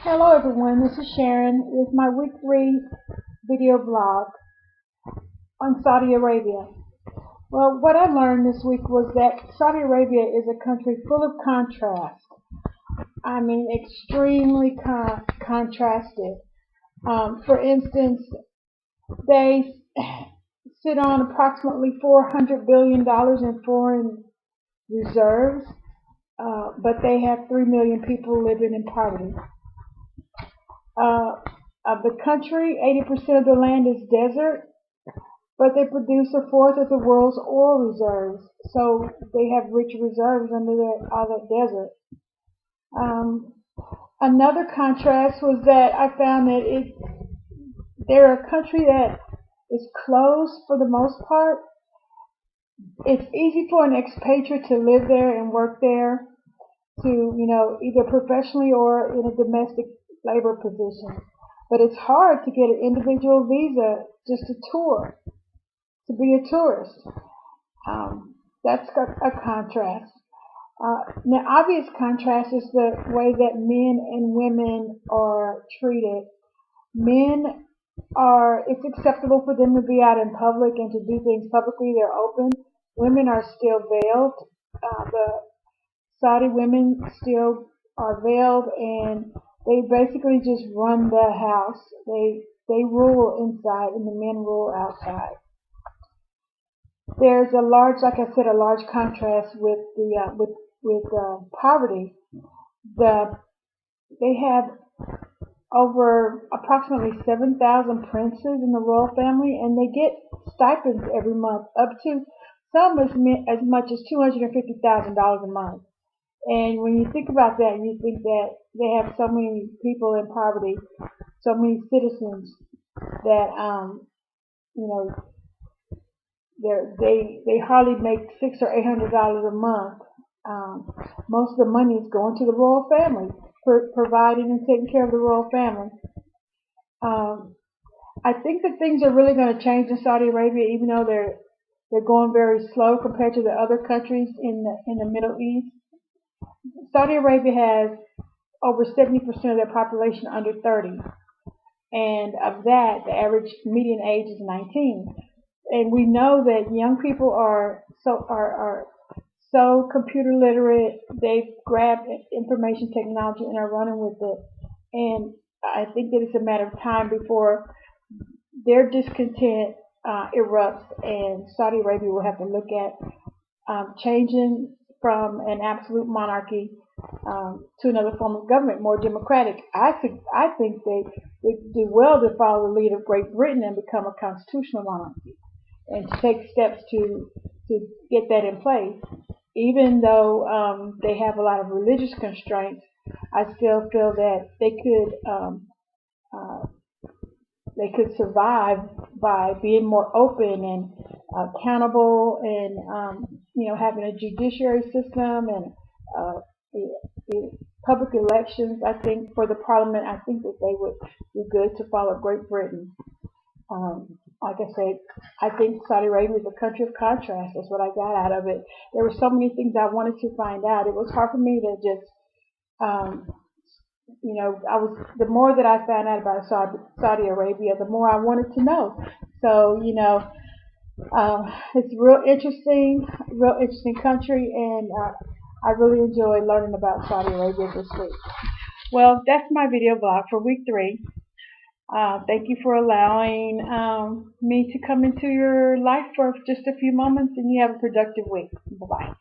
Hello everyone, this is Sharon with my week 3 video blog on Saudi Arabia. Well, what I learned this week was that Saudi Arabia is a country full of contrast. I mean, extremely contrasted. For instance, they sit on approximately $400 billion in foreign reserves, but they have 3 million people living in poverty. Of the country, 80% of the land is desert, but they produce a fourth of the world's oil reserves. So they have rich reserves under all that desert. Another contrast was that I found that they're a country that is closed for the most part. It's easy for an expatriate to live there and work there, to either professionally or in a domestic labor position. But it's hard to get an individual visa just to tour, to be a tourist. That's a contrast. Now, obvious contrast is the way that men and women are treated. Men it's acceptable for them to be out in public and to do things publicly. They're open. Women are still veiled. The Saudi women still are veiled, and they basically just run the house. They rule inside, and the men rule outside. There's like I said, a large contrast with poverty. They have over approximately 7,000 princes in the royal family, and they get stipends every month, up to some as much as $250,000 a month. And when you think about that, and you think that they have so many people in poverty, so many citizens that they hardly make $600 or $800 a month. Most of the money is going to the royal family, providing and taking care of the royal family. I think that things are really going to change in Saudi Arabia, even though they're going very slow compared to the other countries in the Middle East. Saudi Arabia has over 70% of their population under 30, and of that, the average median age is 19. And we know that young people are so computer literate. They've grabbed information technology and are running with it. And I think that it's a matter of time before their discontent erupts, and Saudi Arabia will have to look at changing from an absolute monarchy to another form of government, more democratic. I think they would do well to follow the lead of Great Britain and become a constitutional monarchy, and to take steps to get that in place. Even though they have a lot of religious constraints, I still feel that they could survive by being more open and accountable, and having a judiciary system and public elections. I think for the parliament, I think that they would be good to follow Great Britain. Like I said, I think Saudi Arabia is a country of contrast. That's what I got out of it. There were so many things I wanted to find out. It was hard for me to just, the more that I found out about Saudi Arabia, the more I wanted to know. So, it's real interesting country, and I really enjoyed learning about Saudi Arabia this week. Well, that's my video blog for week 3. Thank you for allowing me to come into your life for just a few moments, and you have a productive week. Bye-bye.